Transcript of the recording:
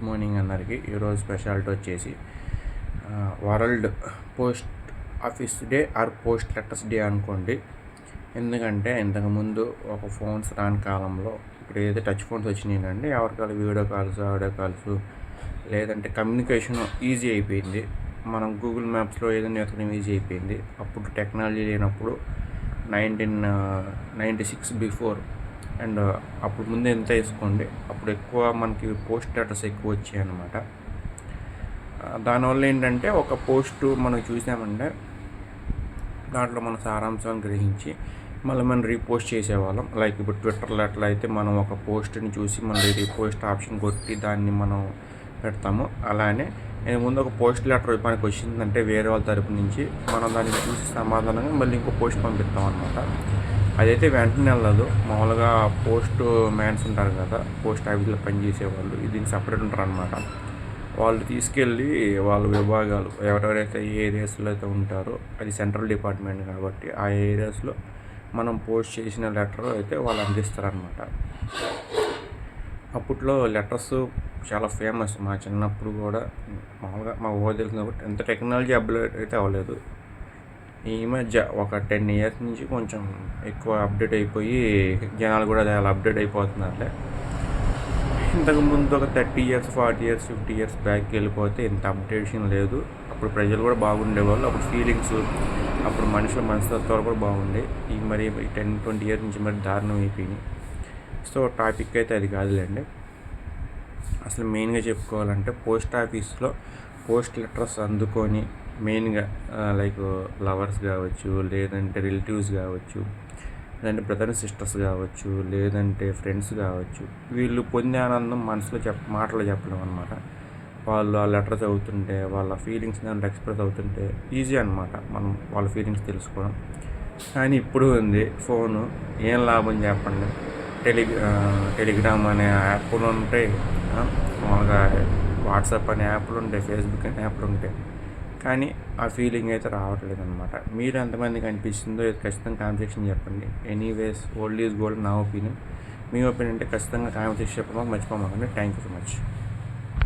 Morning అందరికి. ఈరోజు speciality వచ్చేసి world post office day or post letters day అనుకోండి. ఎందుకంటే ఇంతకుముందు ఒక ఫోన్స్ రాని కాలంలో ఇప్పుడు ఏదైతే టచ్ ఫోన్స్ వచ్చినాయండి, ఎవరికాలు వీడియో కాల్స్, ఆడియో కాల్స్, లేదంటే కమ్యూనికేషన్ ఈజీ అయిపోయింది. మనం గూగుల్ మ్యాప్స్లో ఏదైనా ఎక్కడం ఈజీ అయిపోయింది. అప్పుడు టెక్నాలజీ లేనప్పుడు 1996 బిఫోర్ అండ్ అప్పుడు ముందు ఎంత వేసుకోండి, అప్పుడు ఎక్కువ మనకి పోస్ట్ లెటర్స్ ఎక్కువ వచ్చాయి అన్నమాట. దానివల్ల ఏంటంటే ఒక పోస్టు మనం చూసామంటే దాంట్లో మన సారాంశం గ్రహించి మళ్ళీ మనం రీపోస్ట్ చేసేవాళ్ళం. లైక్ ఇప్పుడు ట్విట్టర్లో ఎట్లా అయితే మనం ఒక పోస్ట్ని చూసి మళ్ళీ రీపోస్ట్ ఆప్షన్ కొట్టి దాన్ని మనం పెడతాము, అలానే నేను ముందు ఒక పోస్ట్ లెటర్ మనకి వచ్చిందంటే వేరే వాళ్ళ తరపు నుంచి మనం దాన్ని చూసి సమాధానంగా మళ్ళీ ఇంకో పోస్ట్ పంపిస్తాం అనమాట. అదైతే వెంటనే వెళ్ళదు. మామూలుగా పోస్ట్ మ్యాన్స్ ఉంటారు కదా, పోస్ట్ ఆఫీస్లో పనిచేసేవాళ్ళు, దీనికి సపరేట్ ఉంటారు అనమాట. వాళ్ళు తీసుకెళ్ళి వాళ్ళ విభాగాలు ఎవరెవరైతే ఏ ఏరియాస్లో అయితే ఉంటారో, అది సెంట్రల్ డిపార్ట్మెంట్ కాబట్టి ఆ ఏరియాస్లో మనం పోస్ట్ చేసిన లెటర్ అయితే వాళ్ళు అందిస్తారనమాట. అప్పట్లో లెటర్స్ చాలా ఫేమస్. మా చిన్నప్పుడు కూడా మామూలుగా మా ఊరు తెలిసిన కాబట్టి ఎంత టెక్నాలజీ అప్డేట్ అయితే అవ్వలేదు. ఈ మధ్య ఒక 10 years నుంచి కొంచెం ఎక్కువ అప్డేట్ అయిపోయి జనాలు కూడా చాలా అప్డేట్ అయిపోతున్నారులే. ఇంతకుముందు ఒక 30 years, 40 years, 50 years బ్యాక్ వెళ్ళిపోతే ఇంత అప్డేషన్ లేదు. అప్పుడు ప్రజలు కూడా బాగుండేవాళ్ళు. అప్పుడు ఫీలింగ్స్, అప్పుడు మనుషుల మనస్తత్వాలు కూడా బాగుండే. ఈ మరి 10-20 years నుంచి మరి దారుణం అయిపోయినాయి. సో టాపిక్ అయితే అది కాదులేండి. అసలు మెయిన్గా చెప్పుకోవాలంటే పోస్ట్ ఆఫీస్లో పోస్ట్ లెటర్స్ అందుకొని మెయిన్గా లైక్ లవర్స్ కావచ్చు, లేదంటే రిలేటివ్స్ కావచ్చు, లేదంటే బ్రదర్ సిస్టర్స్ కావచ్చు, లేదంటే ఫ్రెండ్స్ కావచ్చు, వీళ్ళు పొందే ఆనందం మనసులో మాటలు చెప్పడం అనమాట. వాళ్ళు ఆ లెటర్ చదువుతుంటే వాళ్ళ ఫీలింగ్స్ దాంట్లో ఎక్స్ప్రెస్ అవుతుంటే ఈజీ అనమాట మనం వాళ్ళ ఫీలింగ్స్ తెలుసుకోవడం. కానీ ఇప్పుడు ఉంది ఫోను, ఏం లాభం చెప్పండి. టెలిగ్రామ్ అనే యాప్లు ఉంటాయి, మామూలుగా వాట్సాప్ అనే యాప్లు ఉంటాయి, ఫేస్బుక్ అనే యాప్లు ఉంటాయి, కానీ ఆ ఫీలింగ్ అయితే రావట్లేదు అనమాట. మీరు ఎంతమందికి అనిపిస్తుందో ఇది ఖచ్చితంగా కామెంట్ సెక్షన్ చెప్పండి. ఎనీవేస్, ఓల్డ్ ఈజ్ గోల్డ్ నా ఒపీనియన్. మీ ఒపీనియన్ అంటే ఖచ్చితంగా కామెంట్ సెక్షన్ చెప్పడం మర్చిపోమాకండి. Thank you so much.